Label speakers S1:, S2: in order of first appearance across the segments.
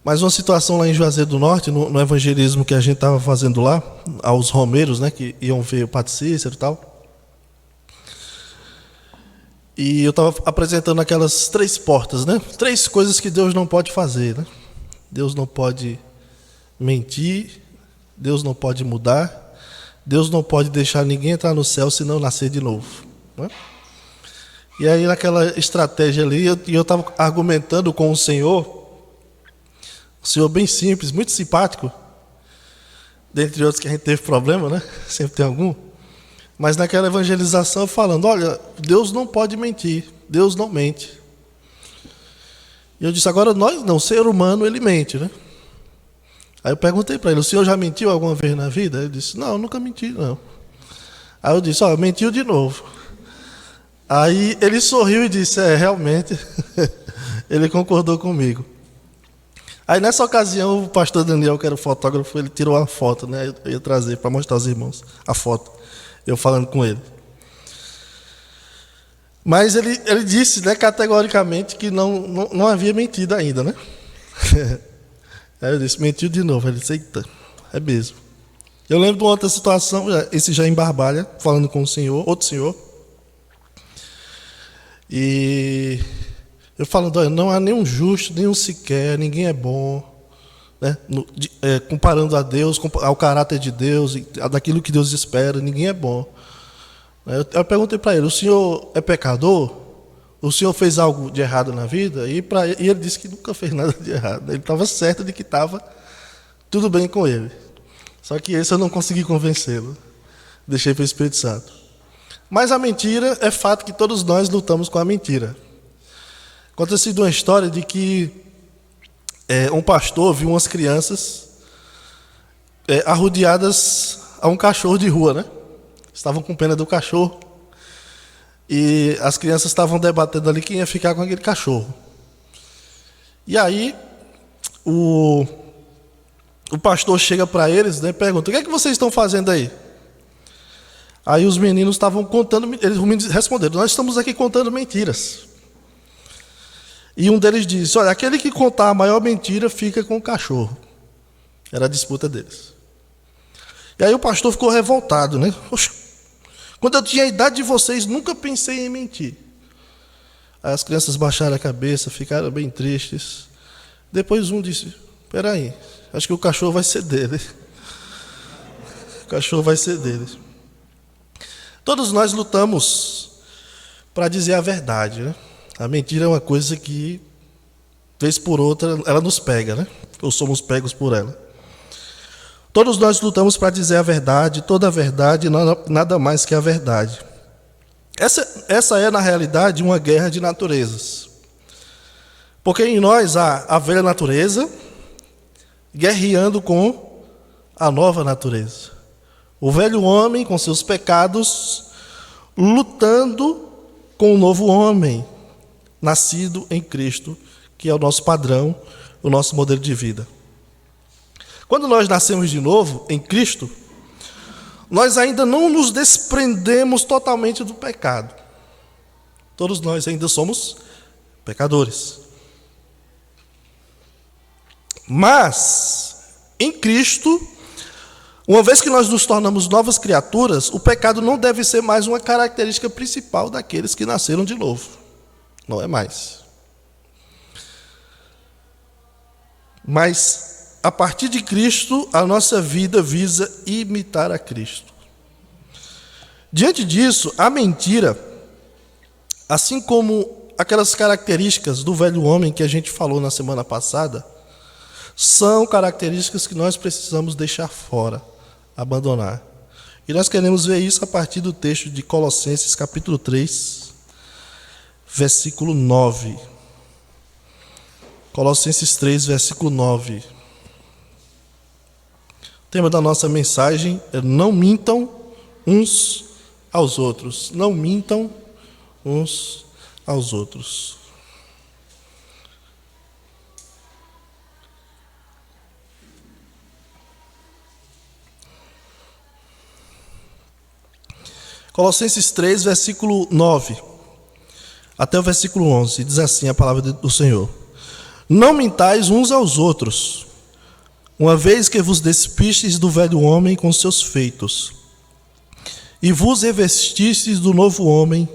S1: Mas uma situação lá em Juazeiro do Norte, no evangelismo que a gente estava fazendo lá, aos romeiros, né, que iam ver o Padre Cícero e tal. E eu estava apresentando aquelas 3 portas, né? 3 coisas que Deus não pode fazer, né? Deus não pode mentir, Deus não pode mudar, Deus não pode deixar ninguém entrar no céu se não nascer de novo, né? E aí naquela estratégia ali, eu estava argumentando com o Senhor bem simples, muito simpático, dentre outros que a gente teve problema, né? Sempre tem algum. Mas naquela evangelização falando, olha, Deus não pode mentir, Deus não mente. E eu disse, agora nós não, o ser humano ele mente, né? Aí eu perguntei para ele, o senhor já mentiu alguma vez na vida? Ele disse, não, nunca menti, não. Aí eu disse, mentiu de novo. Aí ele sorriu e disse, realmente, ele concordou comigo. Aí nessa ocasião o pastor Daniel, que era o fotógrafo, ele tirou uma foto, né? Eu ia trazer para mostrar aos irmãos a foto, eu falando com ele. Mas ele disse, né, categoricamente que não havia mentido ainda, né? Aí eu disse, mentiu de novo. Ele disse, eita, é mesmo. Eu lembro de uma outra situação, esse já em Barbalha, falando com o senhor, outro senhor. E eu falando, olha, não há nenhum justo, nenhum sequer, ninguém é bom, né? Comparando a Deus, ao caráter de Deus, daquilo que Deus espera, ninguém é bom. Eu perguntei para ele, o senhor é pecador? O senhor fez algo de errado na vida? E ele disse que nunca fez nada de errado. Ele estava certo de que estava tudo bem com ele. Só que esse eu não consegui convencê-lo. Deixei para o Espírito Santo. Mas a mentira, é fato que todos nós lutamos com a mentira. Conta-se de uma história de que um pastor viu umas crianças arrodeadas a um cachorro de rua, né? Estavam com pena do cachorro. E as crianças estavam debatendo ali quem ia ficar com aquele cachorro. E aí, o pastor chega para eles, né, e pergunta, o que é que vocês estão fazendo aí? Aí os meninos estavam contando, os meninos responderam, nós estamos aqui contando mentiras. E um deles disse, olha, aquele que contar a maior mentira fica com o cachorro. Era a disputa deles. E aí o pastor ficou revoltado, né? Poxa, quando eu tinha a idade de vocês, nunca pensei em mentir. Aí as crianças baixaram a cabeça, ficaram bem tristes. Depois um disse, espera aí, acho que o cachorro vai ser dele. O cachorro vai ser dele. Todos nós lutamos para dizer a verdade, né? A mentira é uma coisa que, vez por outra, ela nos pega, né? Ou somos pegos por ela. Todos nós lutamos para dizer a verdade, toda a verdade, nada mais que a verdade. Essa é, na realidade, uma guerra de naturezas. Porque em nós há a velha natureza guerreando com a nova natureza. O velho homem, com seus pecados, lutando com o novo homem, nascido em Cristo, que é o nosso padrão, o nosso modelo de vida. Quando nós nascemos de novo, em Cristo, nós ainda não nos desprendemos totalmente do pecado. Todos nós ainda somos pecadores. Mas, em Cristo, uma vez que nós nos tornamos novas criaturas, o pecado não deve ser mais uma característica principal daqueles que nasceram de novo. Não é mais. Mas, a partir de Cristo, a nossa vida visa imitar a Cristo. Diante disso, a mentira, assim como aquelas características do velho homem que a gente falou na semana passada, são características que nós precisamos deixar fora, abandonar. E nós queremos ver isso a partir do texto de Colossenses, capítulo 3, versículo 9. Colossenses 3, versículo 9. O tema da nossa mensagem é não mintam uns aos outros. Não mintam uns aos outros. Colossenses 3, versículo 9, até o versículo 11, diz assim a palavra do Senhor. Não mintais uns aos outros, uma vez que vos despistes do velho homem com seus feitos, e vos revestistes do novo homem,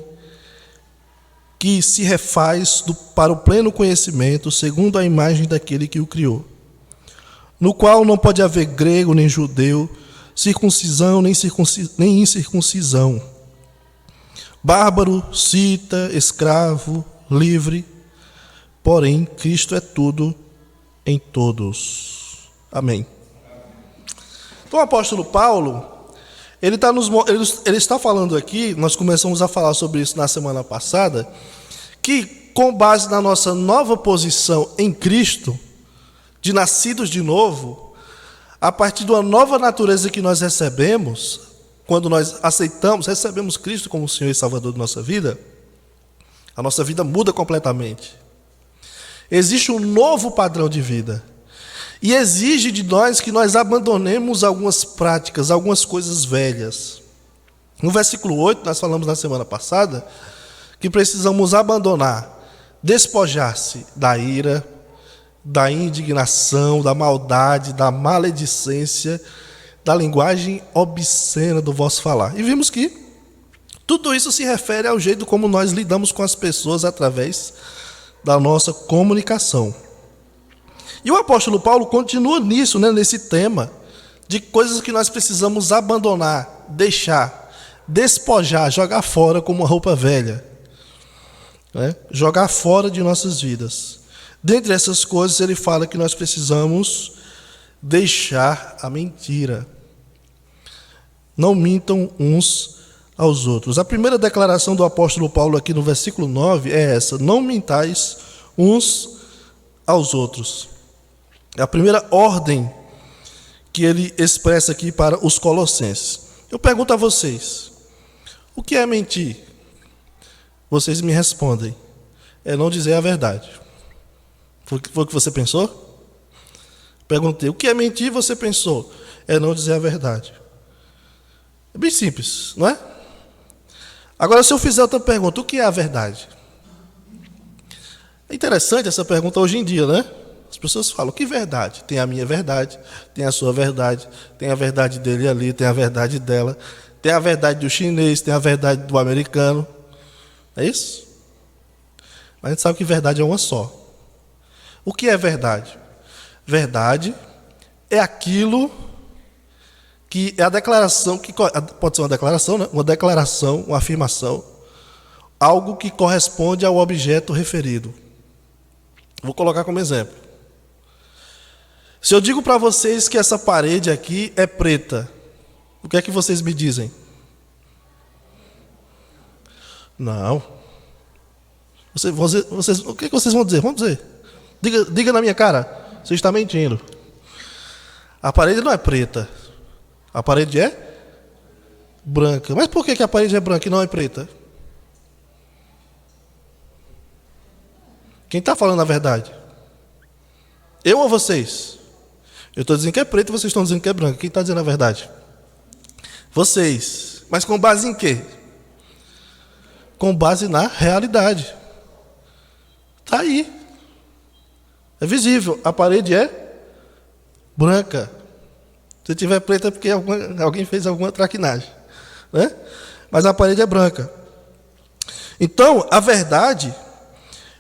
S1: que se refaz para o pleno conhecimento, segundo a imagem daquele que o criou, no qual não pode haver grego nem judeu, circuncisão nem incircuncisão, bárbaro, cita, escravo, livre, porém Cristo é tudo em todos. Amém. Então o apóstolo Paulo, ele está falando aqui, nós começamos a falar sobre isso na semana passada, que com base na nossa nova posição em Cristo, de nascidos de novo, a partir de uma nova natureza que nós recebemos, quando nós recebemos Cristo como Senhor e Salvador da nossa vida, a nossa vida muda completamente. Existe um novo padrão de vida. E exige de nós que nós abandonemos algumas práticas, algumas coisas velhas. No versículo 8, nós falamos na semana passada, que precisamos abandonar, despojar-se da ira, da indignação, da maldade, da maledicência, da linguagem obscena do vosso falar. E vimos que tudo isso se refere ao jeito como nós lidamos com as pessoas através da nossa comunicação. E o apóstolo Paulo continua nisso, nesse tema de coisas que nós precisamos abandonar, deixar, despojar, jogar fora como uma roupa velha. Jogar fora de nossas vidas. Dentre essas coisas, ele fala que nós precisamos deixar a mentira. Não mintam uns aos outros. A primeira declaração do apóstolo Paulo aqui no versículo 9 é essa: não mintais uns aos outros. É a primeira ordem que ele expressa aqui para os colossenses. Eu pergunto a vocês, o que é mentir? Vocês me respondem, é não dizer a verdade. Foi o que você pensou? Perguntei, o que é mentir? Você pensou, é não dizer a verdade. É bem simples, não é? Agora, se eu fizer outra pergunta, o que é a verdade? É interessante essa pergunta hoje em dia, né? As pessoas falam, que verdade? Tem a minha verdade, tem a sua verdade, tem a verdade dele ali, tem a verdade dela, tem a verdade do chinês, tem a verdade do americano. É isso? Mas a gente sabe que verdade é uma só. O que é verdade? Verdade é aquilo que é a declaração, que pode ser uma declaração, né? Uma declaração, uma afirmação, algo que corresponde ao objeto referido. Vou colocar como exemplo. Se eu digo para vocês que essa parede aqui é preta, o que é que vocês me dizem? Não. Vocês, o que é que vocês vão dizer? Vamos dizer. Diga na minha cara, você está mentindo. A parede não é preta. A parede é branca. Mas por que a parede é branca e não é preta? Quem está falando a verdade? Eu ou vocês? Eu estou dizendo que é preto e vocês estão dizendo que é branco. Quem está dizendo a verdade? Vocês. Mas com base em quê? Com base na realidade. Está aí. É visível. A parede é branca. Se tiver preta é porque alguém fez alguma traquinagem, né? Mas a parede é branca. Então, a verdade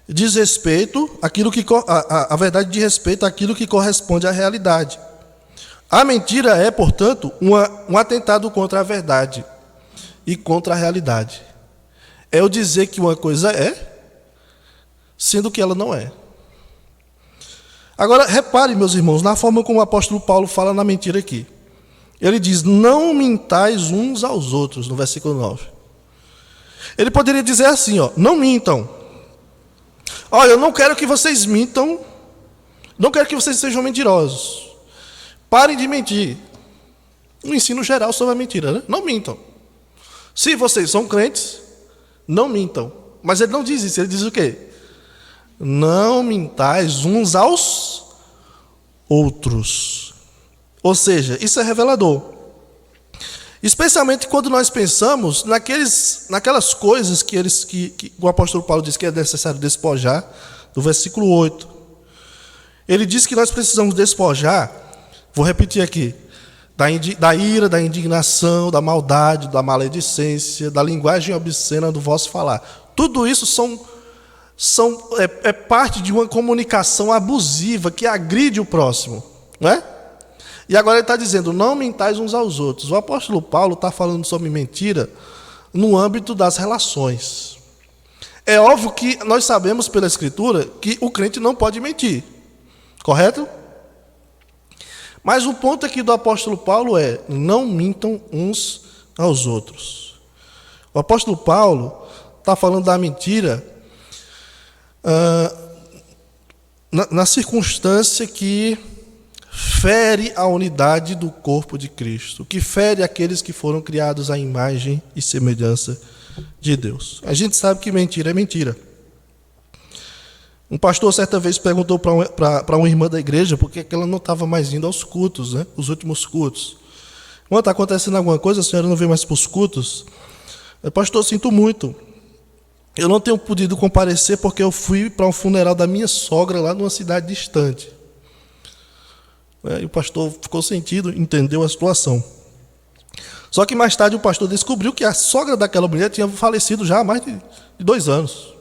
S1: diz respeito àquilo que a verdade diz respeito àquilo que corresponde à realidade. A mentira é, portanto, um atentado contra a verdade e contra a realidade. É eu dizer que uma coisa é, sendo que ela não é. Agora, repare, meus irmãos, na forma como o apóstolo Paulo fala na mentira aqui. Ele diz, não mintais uns aos outros, no versículo 9. Ele poderia dizer assim, não mintam. Olha, eu não quero que vocês mintam, não quero que vocês sejam mentirosos. Parem de mentir. Um ensino geral sobre a mentira, né? Não mintam. Se vocês são crentes, não mintam. Mas ele não diz isso, ele diz o quê? Não mintais uns aos outros. Ou seja, isso é revelador. Especialmente quando nós pensamos naquelas coisas que o apóstolo Paulo diz que é necessário despojar, do versículo 8. Ele diz que nós precisamos despojar, vou repetir aqui, da ira, da indignação, da maldade, da maledicência, da linguagem obscena do vosso falar. Tudo isso é parte de uma comunicação abusiva que agride o próximo, não é? E agora ele está dizendo, não mentais uns aos outros. O apóstolo Paulo está falando sobre mentira no âmbito das relações. É óbvio que nós sabemos pela Escritura que o crente não pode mentir, correto? Mas o ponto aqui do apóstolo Paulo é, não mintam uns aos outros. O apóstolo Paulo está falando da mentira na circunstância que fere a unidade do corpo de Cristo, que fere aqueles que foram criados à imagem e semelhança de Deus. A gente sabe que mentira é mentira. Um pastor certa vez perguntou para uma irmã da igreja por que ela não estava mais indo aos cultos, né? Os últimos cultos. Irmã, está acontecendo alguma coisa? A senhora não vem mais para os cultos? Pastor, sinto muito. Eu não tenho podido comparecer porque eu fui para um funeral da minha sogra lá numa cidade distante. E o pastor ficou sentido, entendeu a situação. Só que mais tarde o pastor descobriu que a sogra daquela mulher tinha falecido já há mais de 2 anos.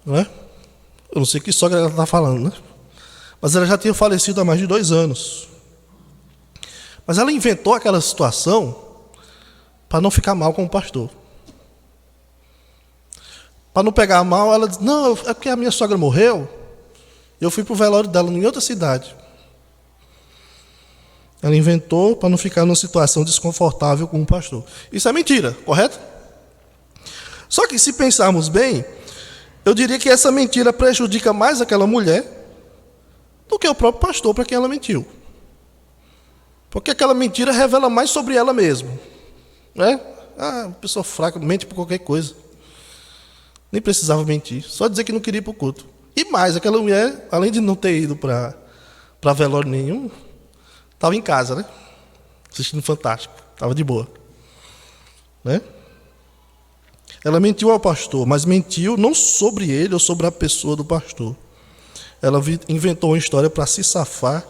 S1: Não é? Eu não sei que sogra ela está falando, né? Mas ela já tinha falecido há mais de 2 anos. Mas ela inventou aquela situação para não ficar mal com o pastor. Para não pegar mal, ela disse, não, é porque a minha sogra morreu, eu fui para o velório dela em outra cidade. Ela inventou para não ficar numa situação desconfortável com o pastor. Isso é mentira, correto? Só que se pensarmos bem, eu diria que essa mentira prejudica mais aquela mulher do que o próprio pastor para quem ela mentiu. Porque aquela mentira revela mais sobre ela mesma. Né? Uma pessoa fraca mente por qualquer coisa. Nem precisava mentir, só dizer que não queria ir para o culto. E mais, aquela mulher, além de não ter ido para velório nenhum, estava em casa, né? Assistindo Fantástico, estava de boa. Né? Ela mentiu ao pastor, mas mentiu não sobre ele ou sobre a pessoa do pastor. Ela inventou uma história para se safar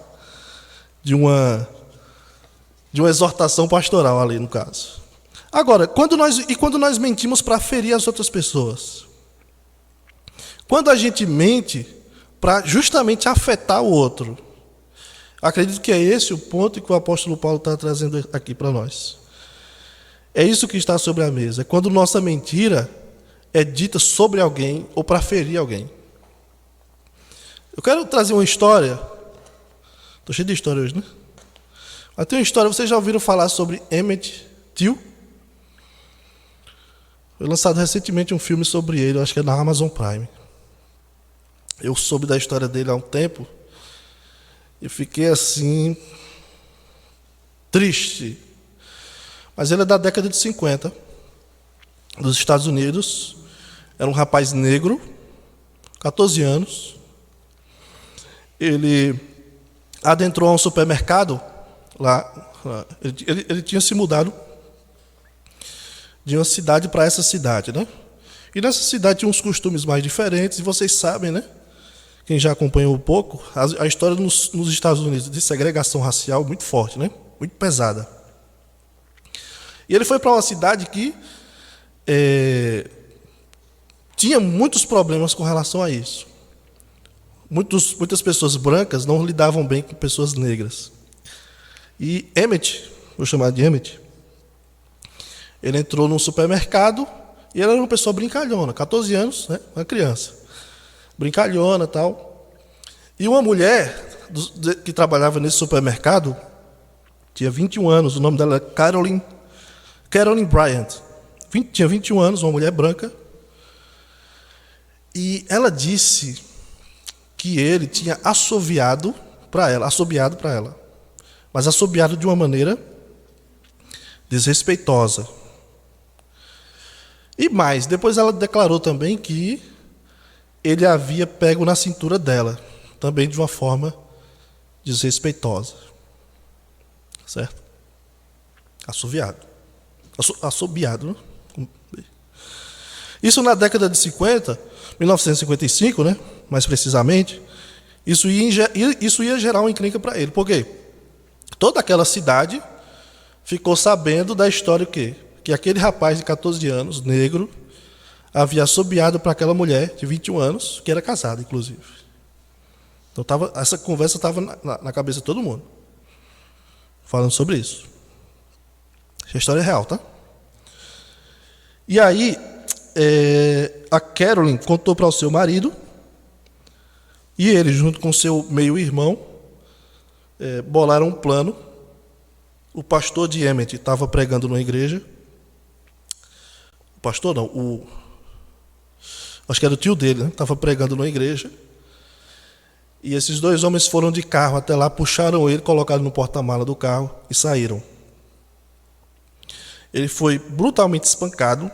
S1: de uma exortação pastoral ali, no caso. Agora, quando nós mentimos para ferir as outras pessoas? Quando a gente mente para justamente afetar o outro. Acredito que é esse o ponto que o apóstolo Paulo está trazendo aqui para nós. É isso que está sobre a mesa. É quando nossa mentira é dita sobre alguém ou para ferir alguém. Eu quero trazer uma história. Estou cheio de história hoje, né? Mas tem uma história, vocês já ouviram falar sobre Emmett Till? Foi lançado recentemente um filme sobre ele, eu acho que é na Amazon Prime. Eu soube da história dele há um tempo e fiquei assim, triste. Mas ele é da década de 50, dos Estados Unidos. Era um rapaz negro, 14 anos. Ele adentrou a um supermercado lá. Ele tinha se mudado de uma cidade para essa cidade, né? E nessa cidade tinha uns costumes mais diferentes, e vocês sabem, né? Quem já acompanhou um pouco, a história nos Estados Unidos de segregação racial muito forte, né? Muito pesada. E ele foi para uma cidade que tinha muitos problemas com relação a isso. Muitas pessoas brancas não lidavam bem com pessoas negras. E Emmett, vou chamar de Emmett, ele entrou num supermercado e ele era uma pessoa brincalhona, 14 anos, né? Uma criança. Brincalhona e tal. E uma mulher que trabalhava nesse supermercado, tinha 21 anos, o nome dela era Caroline Bryant. Tinha 21 anos, uma mulher branca. E ela disse que ele tinha assobiado para ela. Mas assobiado de uma maneira desrespeitosa. E mais, depois ela declarou também que ele havia pego na cintura dela, também de uma forma desrespeitosa. Certo? Assobiado. Né? Isso na década de 50, 1955, né? Mais precisamente. Isso ia gerar uma encrenca para ele. Por quê? Toda aquela cidade ficou sabendo da história o quê? Que aquele rapaz de 14 anos, negro, havia assobiado para aquela mulher de 21 anos, que era casada, inclusive. Então essa conversa estava na cabeça de todo mundo, falando sobre isso. Essa história é real, tá? E aí, a Carolyn contou para o seu marido, e ele, junto com seu meio-irmão, bolaram um plano. O pastor de Emmett estava pregando numa igreja. O pastor não, acho que era o tio dele, né? Estava pregando numa igreja. E esses dois homens foram de carro até lá, puxaram ele, colocaram no porta-mala do carro e saíram. Ele foi brutalmente espancado.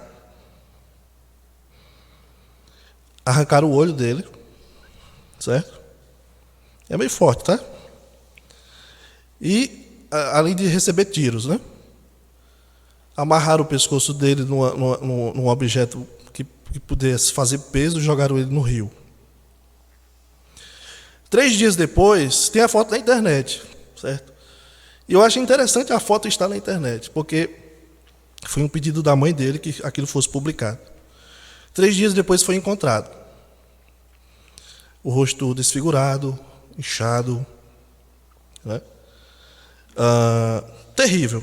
S1: Arrancaram o olho dele. Certo? É meio forte, tá? E, além de receber tiros, né? Amarraram o pescoço dele num objeto que pudesse fazer peso e jogaram ele no rio. 3 dias depois, tem a foto na internet, certo? E eu acho interessante a foto estar na internet, porque foi um pedido da mãe dele que aquilo fosse publicado. 3 dias depois foi encontrado. O rosto desfigurado, inchado, né? Terrível.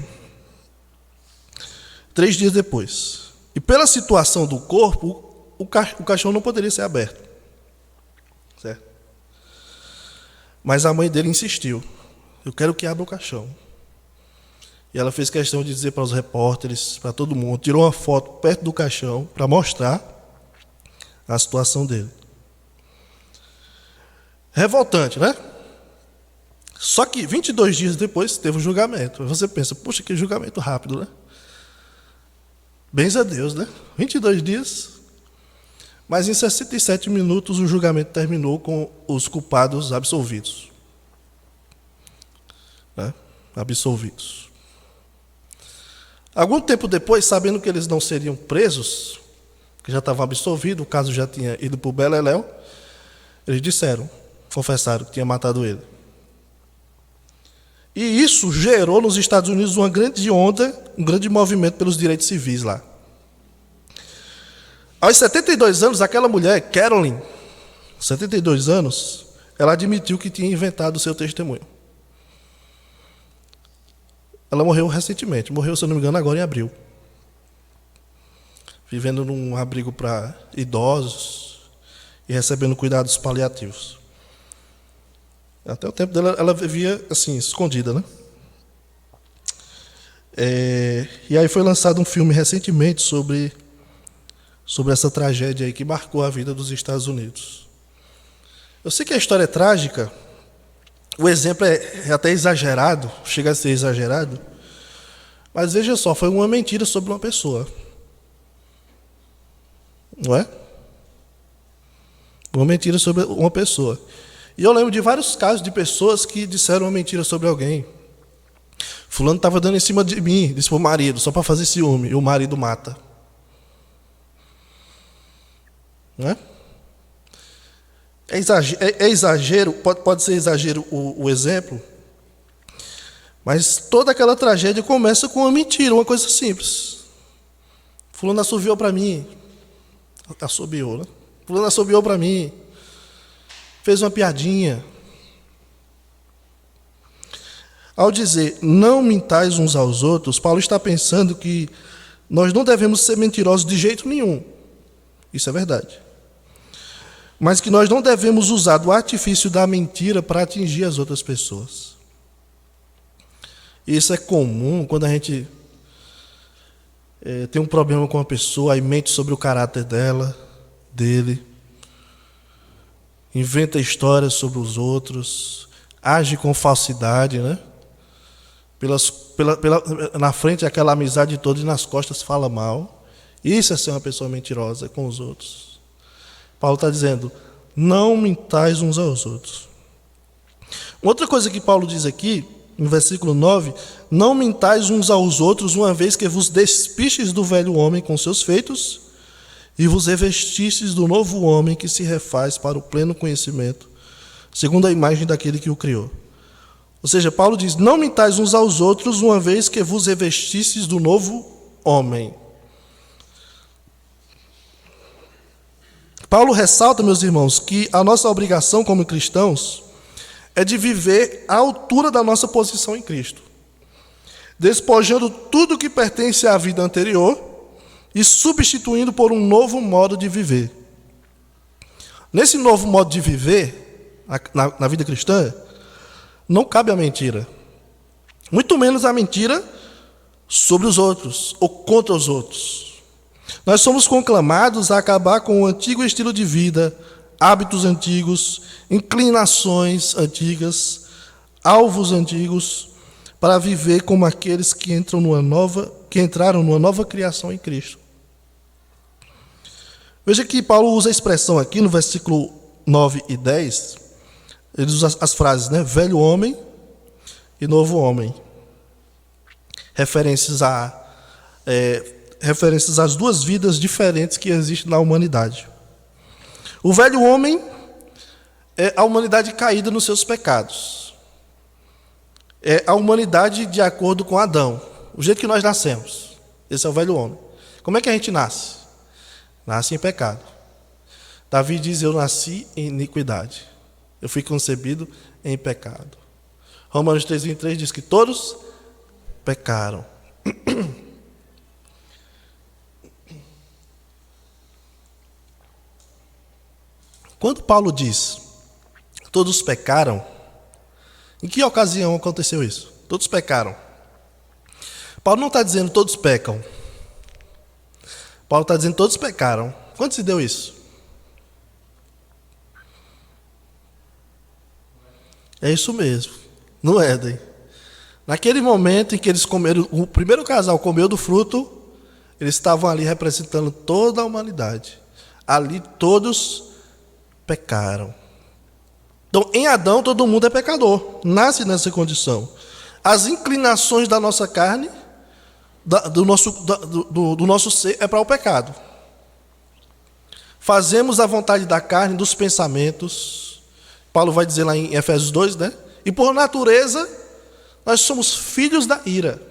S1: 3 dias depois. E pela situação do corpo, o caixão não poderia ser aberto. Certo? Mas a mãe dele insistiu. Eu quero que abra o caixão. E ela fez questão de dizer para os repórteres, para todo mundo, tirou uma foto perto do caixão para mostrar a situação dele. Revoltante, né? Só que 22 dias depois teve o julgamento. Você pensa, puxa, que julgamento rápido, né? Bens a Deus, né? 22 dias. Mas em 67 minutos o julgamento terminou com os culpados absolvidos. Né? Absolvidos. Algum tempo depois, sabendo que eles não seriam presos, que já estavam absolvidos, o caso já tinha ido para o beleléu, eles confessaram que tinha matado ele. E isso gerou nos Estados Unidos uma grande onda, um grande movimento pelos direitos civis lá. Aos 72 anos, aquela mulher, Carolyn, 72 anos, ela admitiu que tinha inventado o seu testemunho. Ela morreu recentemente, morreu, se eu não me engano, agora em abril. Vivendo num abrigo para idosos e recebendo cuidados paliativos. Até o tempo dela, ela vivia assim, escondida, né? E aí foi lançado um filme recentemente sobre essa tragédia aí que marcou a vida dos Estados Unidos. Eu sei que a história é trágica, o exemplo é até exagerado, chega a ser exagerado, mas veja só, foi uma mentira sobre uma pessoa. Não é? Uma mentira sobre uma pessoa. E eu lembro de vários casos de pessoas que disseram uma mentira sobre alguém. Fulano estava dando em cima de mim, disse para o marido, só para fazer ciúme, e o marido mata. Não é? É exagero, pode ser exagero o exemplo, mas toda aquela tragédia começa com uma mentira, uma coisa simples. Fulano assobiou para mim. Assobiou, né? Fulano assobiou para mim. Fez uma piadinha. Ao dizer, não mintais uns aos outros, Paulo está pensando que nós não devemos ser mentirosos de jeito nenhum. Isso é verdade. Mas que nós não devemos usar do artifício da mentira para atingir as outras pessoas. Isso é comum quando a gente tem um problema com uma pessoa, aí mente sobre o caráter dele, inventa histórias sobre os outros, age com falsidade, né? Na frente aquela amizade toda e nas costas fala mal. Isso é ser uma pessoa mentirosa com os outros. Paulo está dizendo, não mintais uns aos outros. Outra coisa que Paulo diz aqui, no versículo 9, não mintais uns aos outros, uma vez que vos despistes do velho homem com seus feitos, e vos revestistes do novo homem que se refaz para o pleno conhecimento segundo a imagem daquele que o criou. Ou seja, Paulo diz: não mintais uns aos outros, uma vez que vos revestistes do novo homem. Paulo ressalta, meus irmãos, que a nossa obrigação como cristãos é de viver à altura da nossa posição em Cristo, despojando tudo que pertence à vida anterior e substituindo por um novo modo de viver. Nesse novo modo de viver, na vida cristã, não cabe a mentira, muito menos a mentira sobre os outros ou contra os outros. Nós somos conclamados a acabar com o antigo estilo de vida, hábitos antigos, inclinações antigas, alvos antigos, para viver como aqueles que entraram numa nova criação em Cristo. Veja que Paulo usa a expressão aqui no versículo 9 e 10, ele usa as frases, né? Velho homem e novo homem. Referências às duas vidas diferentes que existem na humanidade. O velho homem é a humanidade caída nos seus pecados. É a humanidade de acordo com Adão, o jeito que nós nascemos. Esse é o velho homem. Como é que a gente nasce? Nasce em pecado. Davi diz: eu nasci em iniquidade. Eu fui concebido em pecado. Romanos 3:23 diz que todos pecaram. Quando Paulo diz todos pecaram, em que ocasião aconteceu isso? Todos pecaram. Paulo não está dizendo todos pecam. Paulo está dizendo todos pecaram. Quando se deu isso? É isso mesmo, no Éden. Naquele momento em que eles comeram, o primeiro casal comeu do fruto, eles estavam ali representando toda a humanidade. Ali todos pecaram. Então, em Adão, todo mundo é pecador, nasce nessa condição. As inclinações da nossa carne, do nosso ser, é para o pecado. Fazemos a vontade da carne, dos pensamentos. Paulo vai dizer lá em Efésios 2, né? E por natureza, nós somos filhos da ira.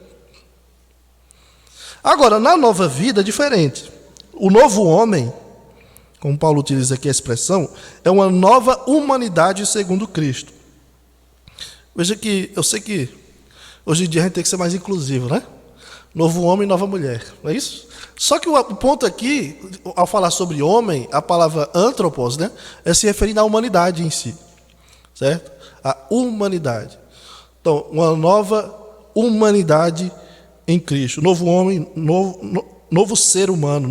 S1: Agora, na nova vida é diferente. O novo homem, como Paulo utiliza aqui a expressão, é uma nova humanidade segundo Cristo. Veja que, eu sei que hoje em dia a gente tem que ser mais inclusivo, né? Novo homem e nova mulher, não é isso? Só que o ponto aqui, ao falar sobre homem, a palavra antropos, né, é se referir à humanidade em si, certo? A humanidade. Então, uma nova humanidade em Cristo. Novo homem, novo ser humano,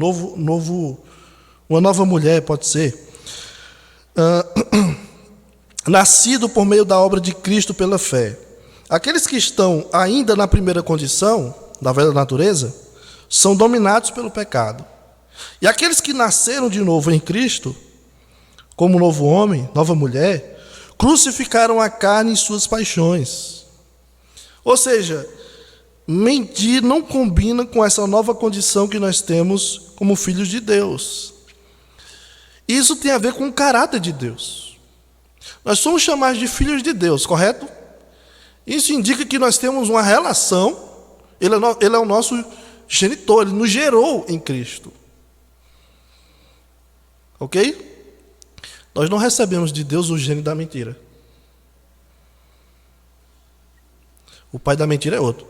S1: uma nova mulher, pode ser. Nascido por meio da obra de Cristo pela fé. Aqueles que estão ainda na primeira condição, da velha natureza, são dominados pelo pecado. E aqueles que nasceram de novo em Cristo, como novo homem, nova mulher, crucificaram a carne e suas paixões. Ou seja, mentir não combina com essa nova condição que nós temos como filhos de Deus. Isso tem a ver com o caráter de Deus. Nós somos chamados de filhos de Deus, correto? Isso indica que nós temos uma relação. Ele é o nosso genitor, ele nos gerou em Cristo. Ok? Nós não recebemos de Deus o gene da mentira. O pai da mentira é outro.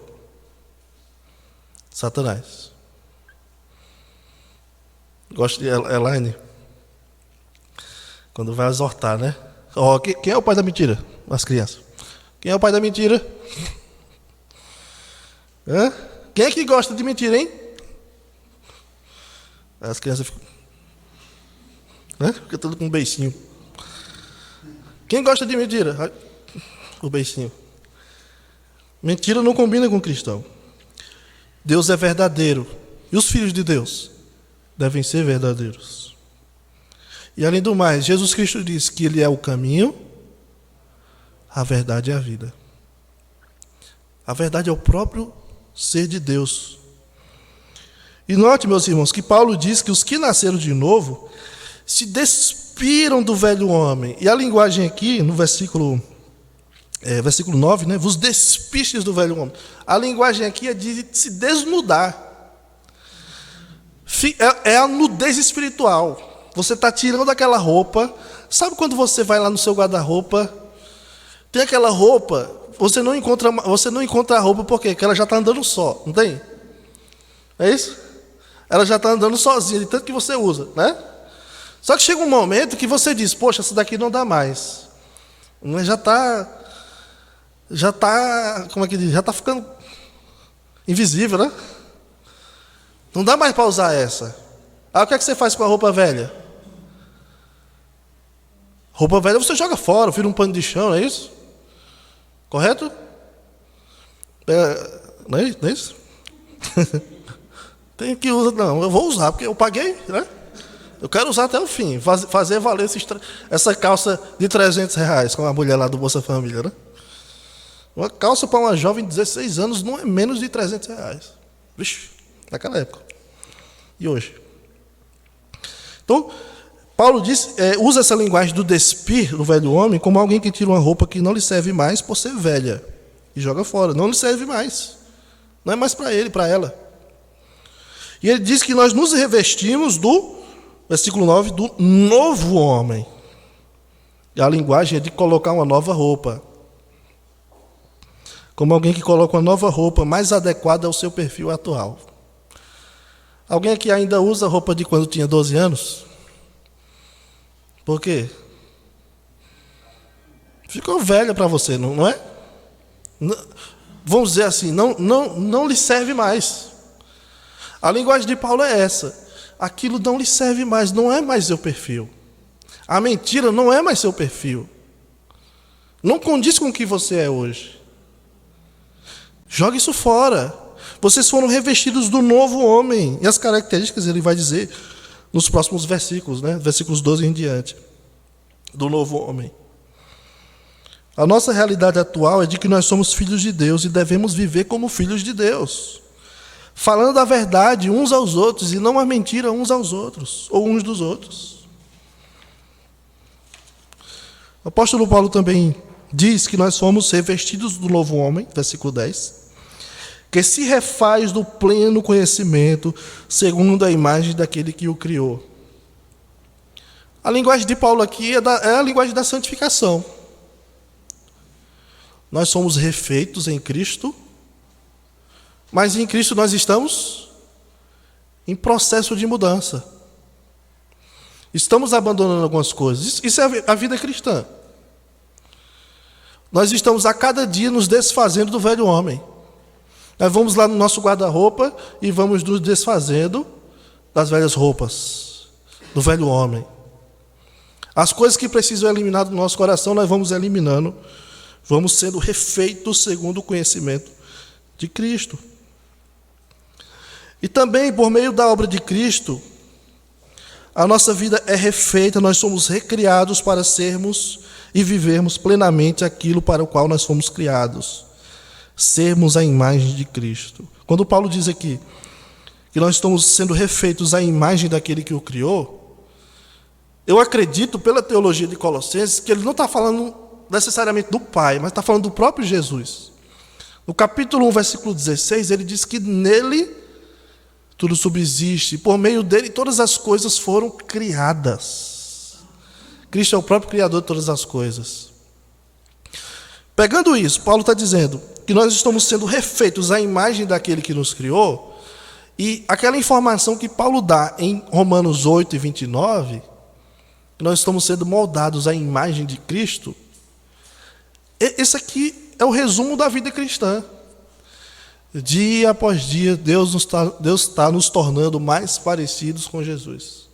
S1: Satanás. Gosto de Elaine. Quando vai exortar, né? Quem é o pai da mentira? As crianças. Quem é o pai da mentira? Hã? Quem é que gosta de mentira, hein? As crianças ficam... Fica tudo com um beicinho. Quem gosta de mentira? O beicinho. Mentira não combina com o cristão. Deus é verdadeiro. E os filhos de Deus devem ser verdadeiros. E além do mais, Jesus Cristo diz que Ele é o caminho, a verdade e a vida. A verdade é o próprio ser de Deus. E note, meus irmãos, que Paulo diz que os que nasceram de novo se despiram do velho homem. E a linguagem aqui, no versículo 9, né? Vos despistes do velho homem. A linguagem aqui é de se desnudar. É a nudez espiritual. Você está tirando aquela roupa. Sabe quando você vai lá no seu guarda-roupa, tem aquela roupa, você não encontra a roupa por quê? Porque ela já está andando só, não tem? É isso? Ela já está andando sozinha, de tanto que você usa, né? Só que chega um momento que você diz, poxa, essa daqui não dá mais. Já está, como é que diz? Já está ficando invisível, né? Não dá mais para usar essa. Aí o que é que você faz com a roupa velha? Roupa velha você joga fora, vira um pano de chão, não é isso? Correto? Não é isso? Tem que usar, não, eu vou usar, porque eu paguei, né? Eu quero usar até o fim, fazer valer essa calça de R$300, com a mulher lá do Bolsa Família, né? Uma calça para uma jovem de 16 anos não é menos de R$300. Vixe, naquela época. E hoje? Então, Paulo usa essa linguagem do despir do velho homem como alguém que tira uma roupa que não lhe serve mais por ser velha e joga fora. Não lhe serve mais. Não é mais para ele, para ela. E ele diz que nós nos revestimos versículo 9, do novo homem. E a linguagem é de colocar uma nova roupa. Como alguém que coloca uma nova roupa mais adequada ao seu perfil atual. Alguém aqui ainda usa roupa de quando tinha 12 anos? Por quê? Ficou velha para você, não é? Vamos dizer assim, não lhe serve mais. A linguagem de Paulo é essa. Aquilo não lhe serve mais, não é mais seu perfil. A mentira não é mais seu perfil. Não condiz com o que você é hoje. Joga isso fora. Vocês foram revestidos do novo homem. E as características ele vai dizer nos próximos versículos, né? Versículos 12 em diante. Do novo homem. A nossa realidade atual é de que nós somos filhos de Deus e devemos viver como filhos de Deus. Falando a verdade uns aos outros e não a mentira uns aos outros, ou uns dos outros. O apóstolo Paulo também diz que nós somos revestidos do novo homem, versículo 10, que se refaz do pleno conhecimento, segundo a imagem daquele que o criou. A linguagem de Paulo aqui é a linguagem da santificação. Nós somos refeitos em Cristo, mas em Cristo nós estamos em processo de mudança. Estamos abandonando algumas coisas. Isso é a vida cristã. Nós estamos a cada dia nos desfazendo do velho homem. Nós vamos lá no nosso guarda-roupa e vamos nos desfazendo das velhas roupas, do velho homem. As coisas que precisam eliminar do nosso coração, nós vamos eliminando. Vamos sendo refeitos segundo o conhecimento de Cristo. E também, por meio da obra de Cristo, a nossa vida é refeita, nós somos recriados para sermos e vivermos plenamente aquilo para o qual nós fomos criados. Sermos a imagem de Cristo. Quando Paulo diz aqui que nós estamos sendo refeitos à imagem daquele que o criou, eu acredito, pela teologia de Colossenses, que ele não está falando necessariamente do Pai, mas está falando do próprio Jesus. No capítulo 1, versículo 16, ele diz que nele tudo subsiste, por meio dele todas as coisas foram criadas. Cristo é o próprio Criador de todas as coisas. Pegando isso, Paulo está dizendo que nós estamos sendo refeitos à imagem daquele que nos criou, e aquela informação que Paulo dá em Romanos 8 e 29, que nós estamos sendo moldados à imagem de Cristo, esse aqui é o resumo da vida cristã. Dia após dia, Deus está nos tornando mais parecidos com Jesus.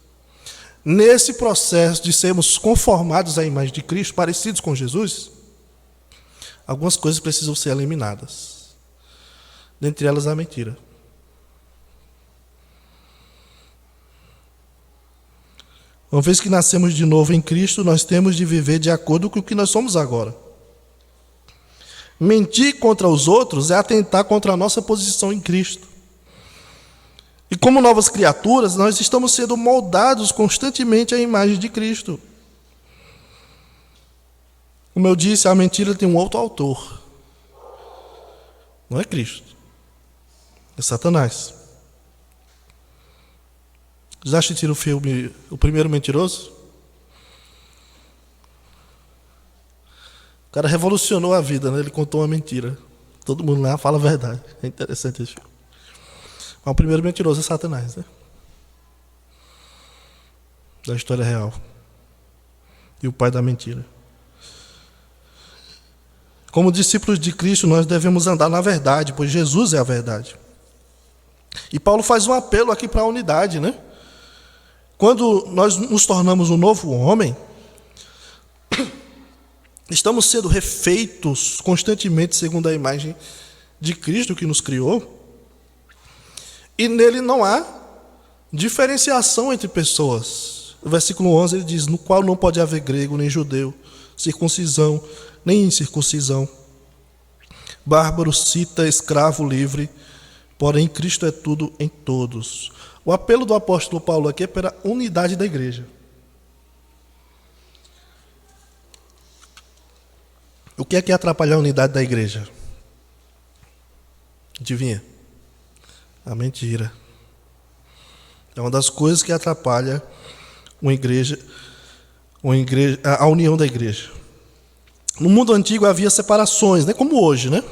S1: Nesse processo de sermos conformados à imagem de Cristo, parecidos com Jesus, algumas coisas precisam ser eliminadas. Dentre elas, a mentira. Uma vez que nascemos de novo em Cristo, nós temos de viver de acordo com o que nós somos agora. Mentir contra os outros é atentar contra a nossa posição em Cristo. E E como novas criaturas, nós estamos sendo moldados constantemente à imagem de Cristo. Como eu disse, a mentira tem um outro autor. Não é Cristo. É Satanás. Já assistiram o filme O Primeiro Mentiroso? O cara revolucionou a vida, né? Ele contou uma mentira. Todo mundo lá fala a verdade. É interessante esse filme. Mas o primeiro mentiroso é Satanás, né? Da história real. E o pai da mentira. Como discípulos de Cristo, nós devemos andar na verdade, pois Jesus é a verdade. E Paulo faz um apelo aqui para a unidade, né? Quando nós nos tornamos um novo homem, estamos sendo refeitos constantemente segundo a imagem de Cristo que nos criou. E nele não há diferenciação entre pessoas. O versículo 11 ele diz: no qual não pode haver grego nem judeu, circuncisão nem incircuncisão, bárbaro, cita, escravo, livre, porém Cristo é tudo em todos. O apelo do apóstolo Paulo aqui é para a unidade da igreja. O que é que atrapalha a unidade da igreja? Adivinha? A mentira. É uma das coisas que atrapalha a união da igreja. No mundo antigo havia separações, né? Como hoje, né?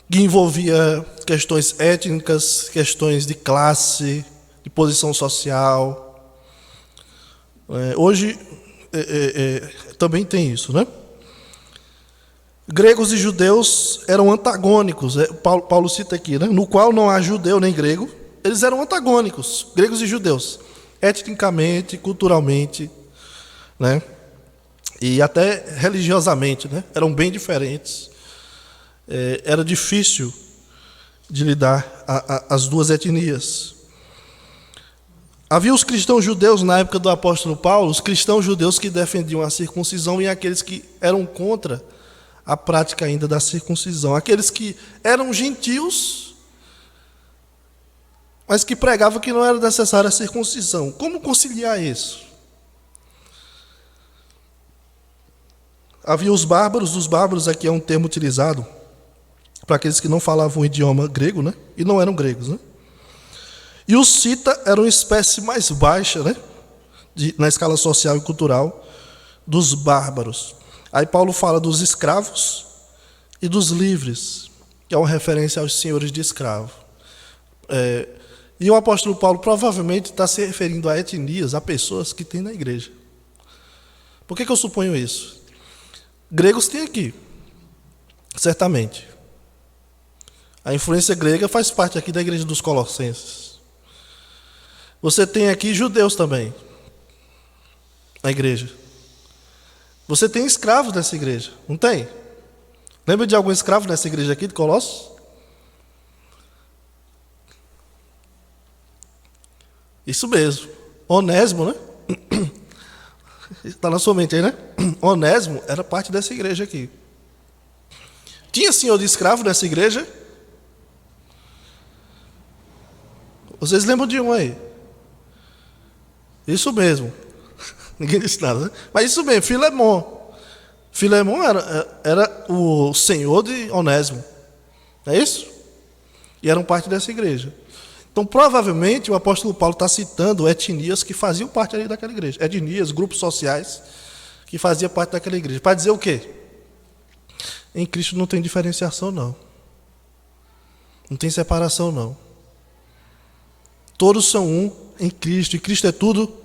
S1: Que envolvia questões étnicas, questões de classe, de posição social. Hoje também tem isso, né? Gregos e judeus eram antagônicos. Paulo cita aqui, né? No qual não há judeu nem grego. Eles eram antagônicos, gregos e judeus, etnicamente, culturalmente, né? E até religiosamente, né? Eram bem diferentes. Era difícil de lidar as duas etnias. Havia os cristãos judeus na época do apóstolo Paulo, os cristãos judeus que defendiam a circuncisão e aqueles que eram contra a prática ainda da circuncisão. Aqueles que eram gentios, mas que pregavam que não era necessária a circuncisão. Como conciliar isso? Havia os bárbaros aqui é um termo utilizado para aqueles que não falavam o idioma grego, né? E não eram gregos, né? E os cita eram uma espécie mais baixa, né? Na escala social e cultural dos bárbaros. Aí Paulo fala dos escravos e dos livres, que é uma referência aos senhores de escravo. E o apóstolo Paulo provavelmente está se referindo a etnias, a pessoas que tem na igreja. Por que eu suponho isso? Gregos tem aqui, certamente. A influência grega faz parte aqui da igreja dos Colossenses. Você tem aqui judeus também, na igreja. Você tem escravos nessa igreja, não tem? Lembra de algum escravo nessa igreja aqui de Colossos? Isso mesmo. Onésimo, né? Está na sua mente aí, né? Onésimo era parte dessa igreja aqui. Tinha senhor de escravo nessa igreja? Vocês lembram de um aí? Isso mesmo. Ninguém disse nada, né? Mas isso mesmo, Filemon. Filemon era o senhor de Onésimo. Não é isso? E eram parte dessa igreja. Então, provavelmente, o apóstolo Paulo está citando etnias que faziam parte ali daquela igreja. Etnias, grupos sociais que faziam parte daquela igreja. Para dizer o quê? Em Cristo não tem diferenciação, não. Não tem separação, não. Todos são um em Cristo. E Cristo é tudo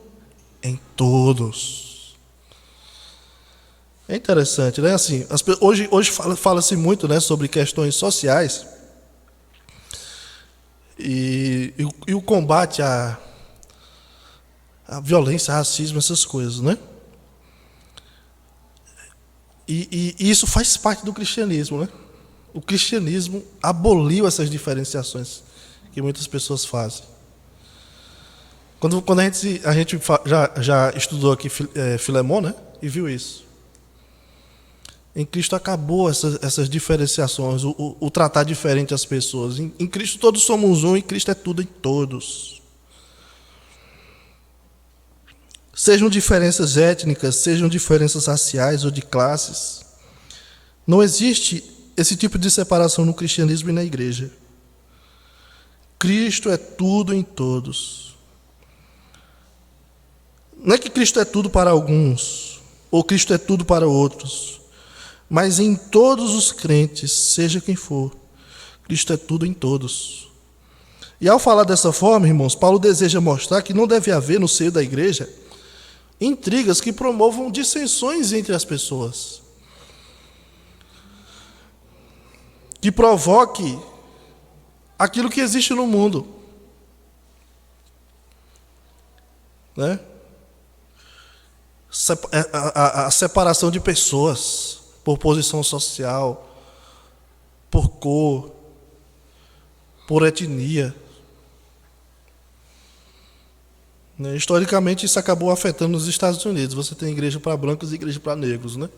S1: em todos. É interessante, né? Assim, hoje fala-se muito, né, sobre questões sociais. E o combate à violência, racismo, essas coisas, né? E isso faz parte do cristianismo, né? O cristianismo aboliu essas diferenciações que muitas pessoas fazem. Quando a gente já estudou aqui Filemon, né? E viu isso. Em Cristo acabou essas diferenciações, o tratar diferente as pessoas. Em Cristo todos somos um, em Cristo é tudo em todos. Sejam diferenças étnicas, sejam diferenças raciais ou de classes, não existe esse tipo de separação no cristianismo e na igreja. Cristo é tudo em todos. Não é que Cristo é tudo para alguns, ou Cristo é tudo para outros, mas em todos os crentes, seja quem for, Cristo é tudo em todos. E ao falar dessa forma, irmãos, Paulo deseja mostrar que não deve haver no seio da igreja intrigas que promovam dissensões entre as pessoas, que provoque aquilo que existe no mundo, né? A separação de pessoas por posição social, por cor, por etnia. Historicamente, isso acabou afetando os Estados Unidos. Você tem igreja para brancos e igreja para negros, né?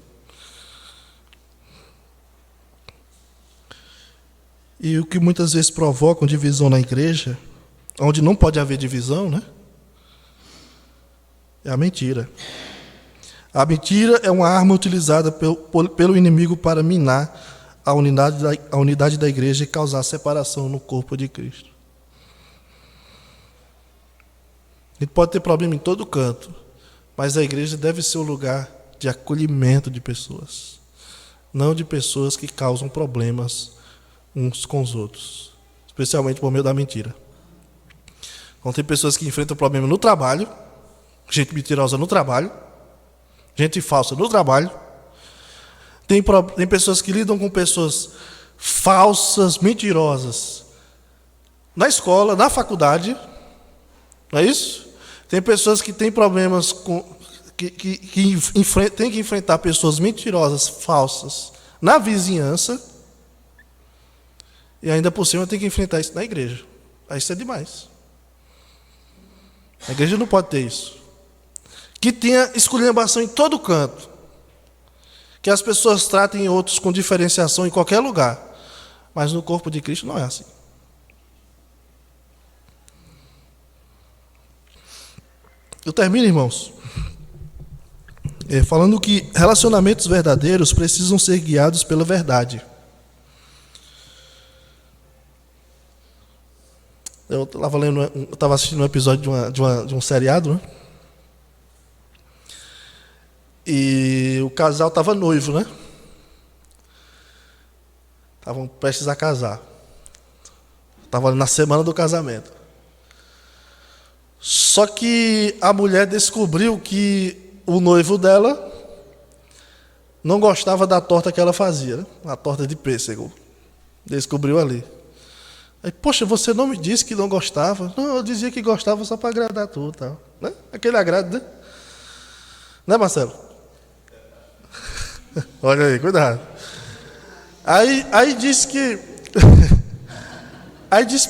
S1: E o que muitas vezes provoca divisão na igreja, onde não pode haver divisão, né? É a mentira. A mentira é uma arma utilizada pelo inimigo para minar a unidade da igreja e causar separação no corpo de Cristo. A gente pode ter problema em todo canto, mas a igreja deve ser um lugar de acolhimento de pessoas, não de pessoas que causam problemas uns com os outros, especialmente por meio da mentira. Então tem pessoas que enfrentam problema no trabalho, gente mentirosa no trabalho, gente falsa no trabalho. Tem pessoas que lidam com pessoas falsas, mentirosas na escola, na faculdade, não é isso? Tem pessoas que têm problemas que têm que enfrentar pessoas mentirosas, falsas, na vizinhança, e ainda por cima tem que enfrentar isso na igreja. Aí isso é demais. A igreja não pode ter isso. Que tenha esculhambação em todo canto. Que as pessoas tratem outros com diferenciação em qualquer lugar. Mas no corpo de Cristo não é assim. Eu termino, irmãos, falando que relacionamentos verdadeiros precisam ser guiados pela verdade. Eu estava assistindo um episódio de um seriado, né? E o casal estava noivo, né? Estavam prestes a casar. Estava na semana do casamento. Só que a mulher descobriu que o noivo dela não gostava da torta que ela fazia, né? A torta de pêssego. Descobriu ali. Aí, poxa, você não me disse que não gostava? Não, eu dizia que gostava só para agradar tu, tal, né? Aquele agrado, né? Né, Marcelo? Olha aí, cuidado. Aí disse que... Aí disse,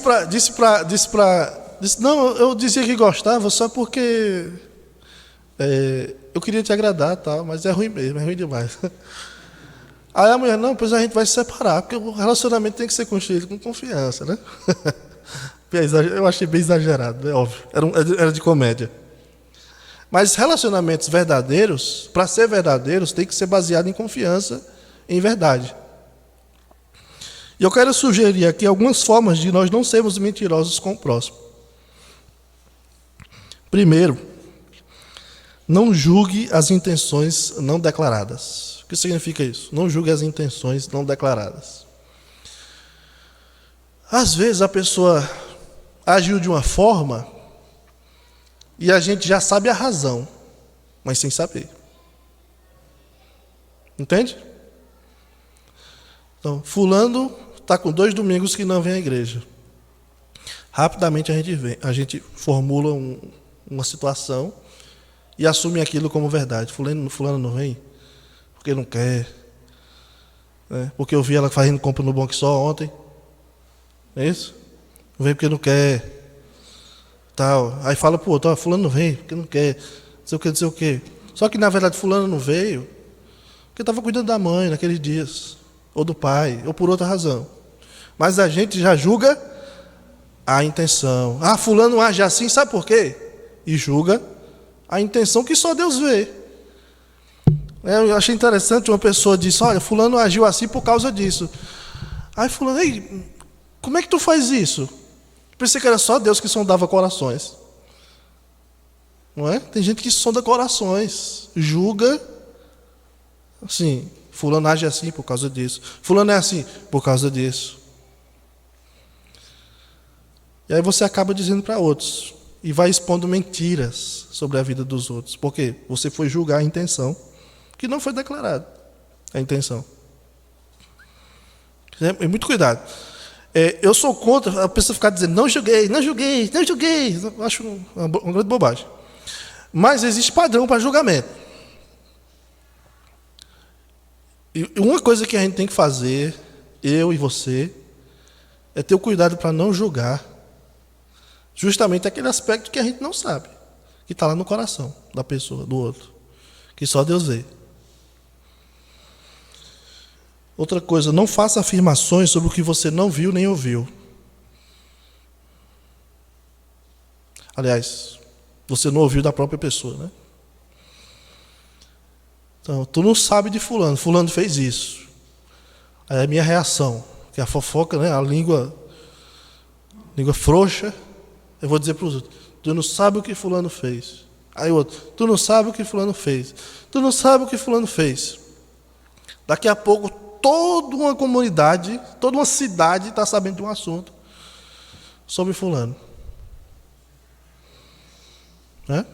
S1: não, eu dizia que gostava só porque eu queria te agradar, tal, mas é ruim mesmo, é ruim demais. Aí a mulher, não, pois a gente vai se separar, porque o relacionamento tem que ser construído com confiança, né? Eu achei bem exagerado, é óbvio, era de comédia. Mas relacionamentos verdadeiros, para ser verdadeiros, tem que ser baseado em confiança, em verdade. E eu quero sugerir aqui algumas formas de nós não sermos mentirosos com o próximo. Primeiro, não julgue as intenções não declaradas. O que significa isso? Não julgue as intenções não declaradas. Às vezes a pessoa agiu de uma forma e a gente já sabe a razão, mas sem saber. Entende? Então, fulano está com 2 domingos que não vem à igreja. Rapidamente a gente formula uma situação e assume aquilo como verdade. Fulano não vem porque não quer, né? Porque eu vi ela fazendo compra no Bom Que Só ontem. É isso? Não vem porque não quer. Tal. Aí fala pro outro, fulano não vem porque não quer. Não sei o que, não sei o que. Só que na verdade fulano não veio Porque estava cuidando da mãe naqueles dias, ou do pai, ou por outra razão. Mas a gente já julga a intenção. Ah, fulano age assim, sabe por quê? E julga a intenção que só Deus vê. Eu achei interessante, uma pessoa disse, olha, fulano agiu assim por causa disso. Aí fulano, ei, como é que tu faz isso? Pensei que era só Deus que sondava corações. Não é? Tem gente que sonda corações, julga, assim, fulano age assim por causa disso. Fulano é assim por causa disso. E aí você acaba dizendo para outros. E vai expondo mentiras sobre a vida dos outros. Por quê? Você foi julgar a intenção, que não foi declarada a intenção. É muito cuidado. Eu sou contra a pessoa ficar dizendo, não julguei, não julguei, não julguei. Eu acho uma grande bobagem. Mas existe padrão para julgamento. E uma coisa que a gente tem que fazer, eu e você, é ter o cuidado para não julgar justamente aquele aspecto que a gente não sabe, que está lá no coração da pessoa, do outro, que só Deus vê. Outra coisa, não faça afirmações sobre o que você não viu nem ouviu. Aliás, você não ouviu da própria pessoa, né? Então, tu não sabe de fulano, fulano fez isso. Aí a minha reação, que é a fofoca, né? A língua frouxa, eu vou dizer para os outros, tu não sabe o que fulano fez. Aí o outro, tu não sabe o que fulano fez. Tu não sabe o que fulano fez. Daqui a pouco, toda uma comunidade, toda uma cidade está sabendo de um assunto sobre fulano. Né?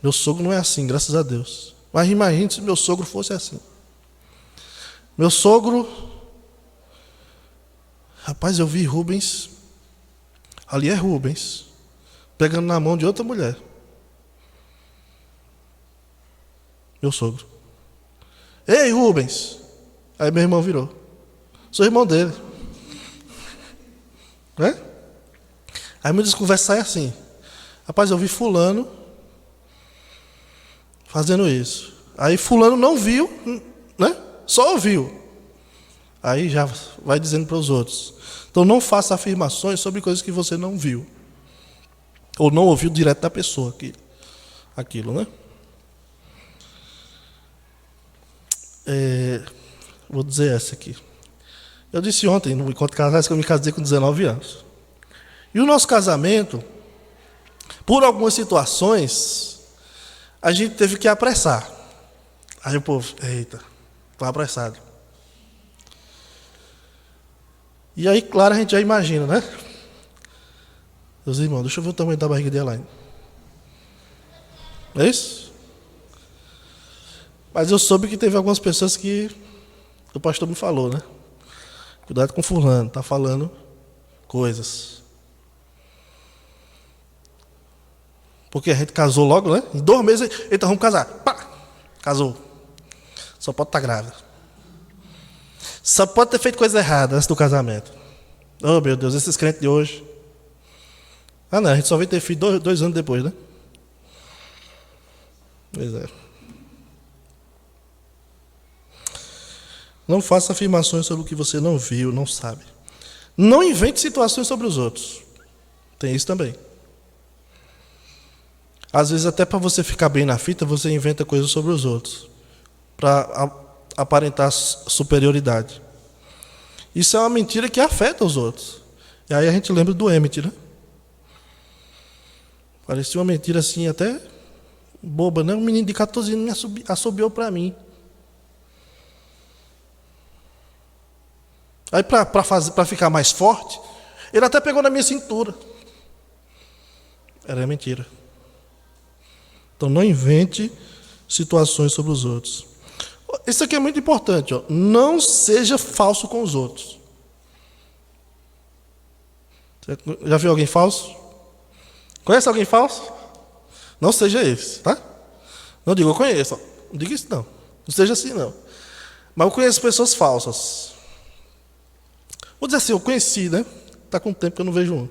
S1: Meu sogro não é assim, graças a Deus. Mas imagine se meu sogro fosse assim. Meu sogro, rapaz, eu vi Rubens, ali é Rubens, pegando na mão de outra mulher. Meu sogro. Ei, Rubens! Aí meu irmão virou. Sou irmão dele. Né? Aí me desconversa sai assim. Rapaz, eu vi fulano fazendo isso. Aí fulano não viu, né? Só ouviu. Aí já vai dizendo para os outros. Então não faça afirmações sobre coisas que você não viu. Ou não ouviu direto da pessoa aquilo, né? Vou dizer essa aqui. Eu disse ontem, no Encontro de Casais, que eu me casei com 19 anos. E o nosso casamento, por algumas situações, a gente teve que apressar. Aí o povo, eita, estou apressado. E aí, claro, a gente já imagina, né? Meus irmãos, deixa eu ver o tamanho da barriga de Elaine. É isso? Mas eu soube que teve algumas pessoas que o pastor me falou, né? Cuidado com fulano, está falando coisas. Porque a gente casou logo, né? Em 2 meses, eita, vamos casar. Pá! Casou. Só pode estar grávida. Só pode ter feito coisa errada antes do casamento. Oh, meu Deus, esses crentes de hoje. Ah, não, a gente só veio ter filho 2 anos depois, né? Pois é. Não faça afirmações sobre o que você não viu, não sabe. Não invente situações sobre os outros. Tem isso também. Às vezes, até para você ficar bem na fita, você inventa coisas sobre os outros. Para aparentar superioridade. Isso é uma mentira que afeta os outros. E aí a gente lembra do Emmett, né? Parecia uma mentira assim, até boba, né? Um menino de 14 anos assobiou para mim. Aí para ficar mais forte, ele até pegou na minha cintura. Era mentira. Então não invente situações sobre os outros. Isso aqui é muito importante, ó. Não seja falso com os outros. Já viu alguém falso? Conhece alguém falso? Não seja esse, tá? Não diga eu conheço. Ó. Não diga isso não. Não seja assim não. Mas eu conheço pessoas falsas. Vou dizer assim, eu conheci, né? Está com tempo que eu não vejo um.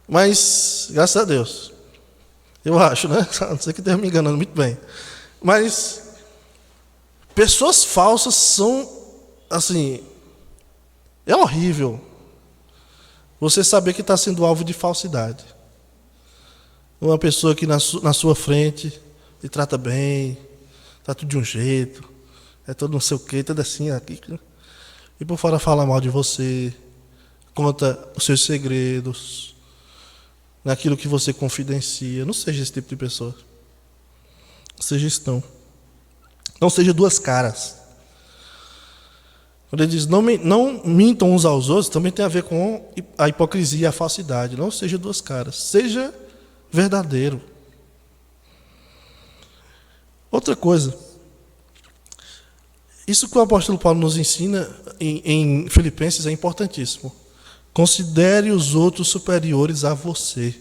S1: Mas, graças a Deus. Eu acho, né? Não sei que esteja me enganando muito bem. Mas pessoas falsas são, assim, é horrível você saber que está sendo alvo de falsidade. Uma pessoa que na sua frente lhe trata bem, trata de um jeito, é todo não sei o quê, tudo assim, aqui, e por fora fala mal de você, conta os seus segredos, naquilo que você confidencia. Não seja esse tipo de pessoa. Seja isso não seja duas caras. Quando ele diz não mintam uns aos outros, também tem a ver com a hipocrisia e a falsidade. Não seja duas caras, seja verdadeiro. Outra coisa, isso que o apóstolo Paulo nos ensina em Filipenses é importantíssimo. Considere os outros superiores a você.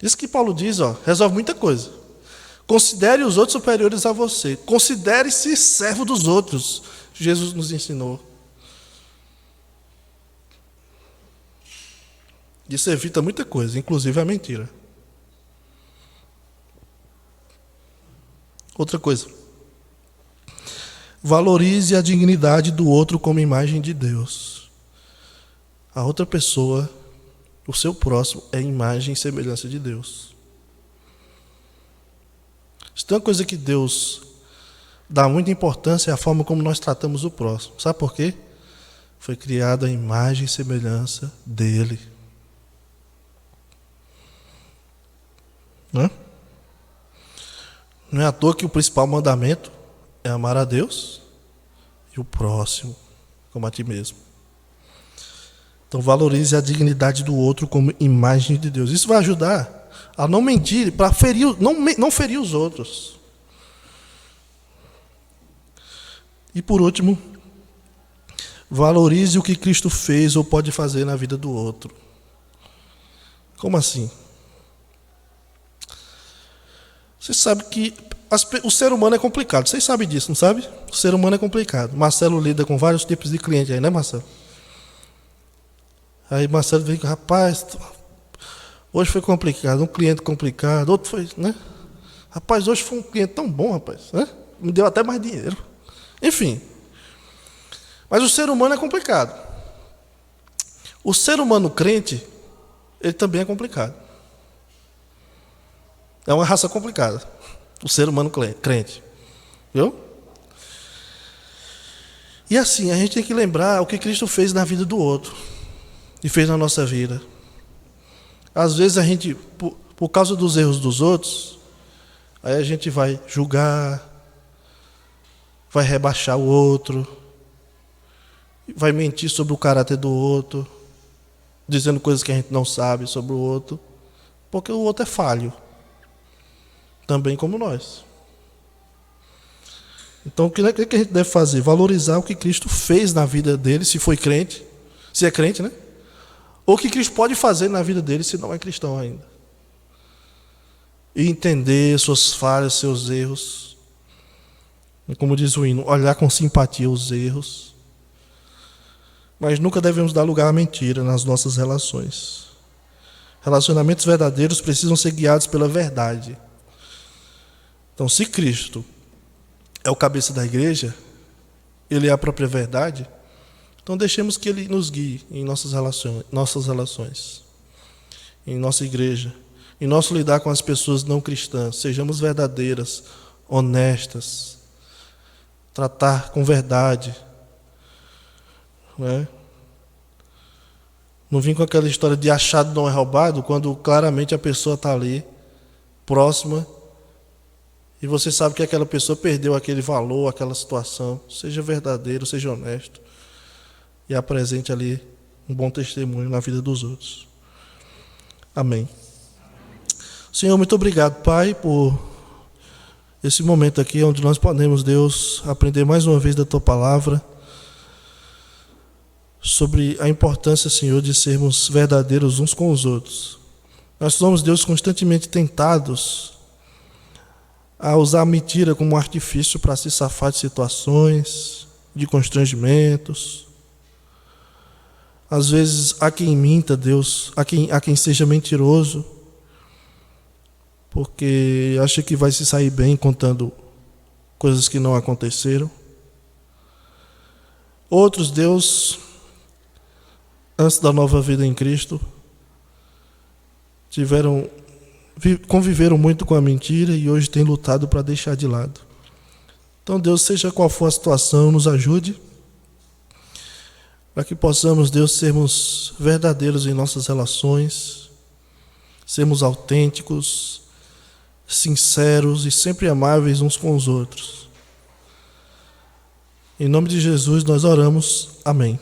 S1: Isso que Paulo diz, resolve muita coisa. Considere os outros superiores a você. Considere-se servo dos outros. Jesus nos ensinou. Isso evita muita coisa, inclusive a mentira. Outra coisa. Valorize a dignidade do outro como imagem de Deus. A outra pessoa, o seu próximo, é imagem e semelhança de Deus. Se tem uma coisa que Deus dá muita importância é a forma como nós tratamos o próximo. Sabe por quê? Foi criada a imagem e semelhança dele. Não é à toa que o principal mandamento é amar a Deus e o próximo como a ti mesmo. Então valorize a dignidade do outro como imagem de Deus. Isso vai ajudar a não mentir, para não ferir os outros. E por último, valorize o que Cristo fez ou pode fazer na vida do outro. Como assim? Você sabe que o ser humano é complicado. Vocês sabem disso, não sabe? O ser humano é complicado. Marcelo lida com vários tipos de cliente aí, né, Marcelo? Aí Marcelo vem com, rapaz, hoje foi complicado, um cliente complicado, outro foi, né? Rapaz, hoje foi um cliente tão bom, rapaz, né? Me deu até mais dinheiro. Enfim. Mas o ser humano é complicado. O ser humano crente, ele também é complicado. É uma raça complicada. O ser humano crente. Viu? E assim, a gente tem que lembrar o que Cristo fez na vida do outro. E fez na nossa vida. Às vezes a gente, por causa dos erros dos outros, aí a gente vai julgar, vai rebaixar o outro, vai mentir sobre o caráter do outro, dizendo coisas que a gente não sabe sobre o outro, porque o outro é falho, também como nós. Então o que a gente deve fazer? Valorizar o que Cristo fez na vida dele, se foi crente, se é crente, né? Ou o que Cristo pode fazer na vida dele se não é cristão ainda. E entender suas falhas, seus erros. E como diz o hino, olhar com simpatia os erros. Mas nunca devemos dar lugar à mentira nas nossas relações. Relacionamentos verdadeiros precisam ser guiados pela verdade. Então, se Cristo é o cabeça da igreja, Ele é a própria verdade, então deixemos que Ele nos guie em nossas relações, em nossa igreja, em nosso lidar com as pessoas não cristãs. Sejamos verdadeiras, honestas, tratar com verdade. Não vim com aquela história de achado não é roubado, quando claramente a pessoa está ali, próxima, e você sabe que aquela pessoa perdeu aquele valor, aquela situação. Seja verdadeiro, seja honesto. E apresente ali um bom testemunho na vida dos outros. Amém. Senhor, muito obrigado, Pai, por esse momento aqui onde nós podemos, Deus, aprender mais uma vez da Tua Palavra sobre a importância, Senhor, de sermos verdadeiros uns com os outros. Nós somos, Deus, constantemente tentados a usar a mentira como um artifício para se safar de situações, de constrangimentos. Às vezes, há quem minta, Deus, há quem seja mentiroso, porque acha que vai se sair bem contando coisas que não aconteceram. Outros, Deus, antes da nova vida em Cristo, conviveram muito com a mentira e hoje têm lutado para deixar de lado. Então, Deus, seja qual for a situação, nos ajude para que possamos, Deus, sermos verdadeiros em nossas relações, sermos autênticos, sinceros e sempre amáveis uns com os outros. Em nome de Jesus nós oramos. Amém.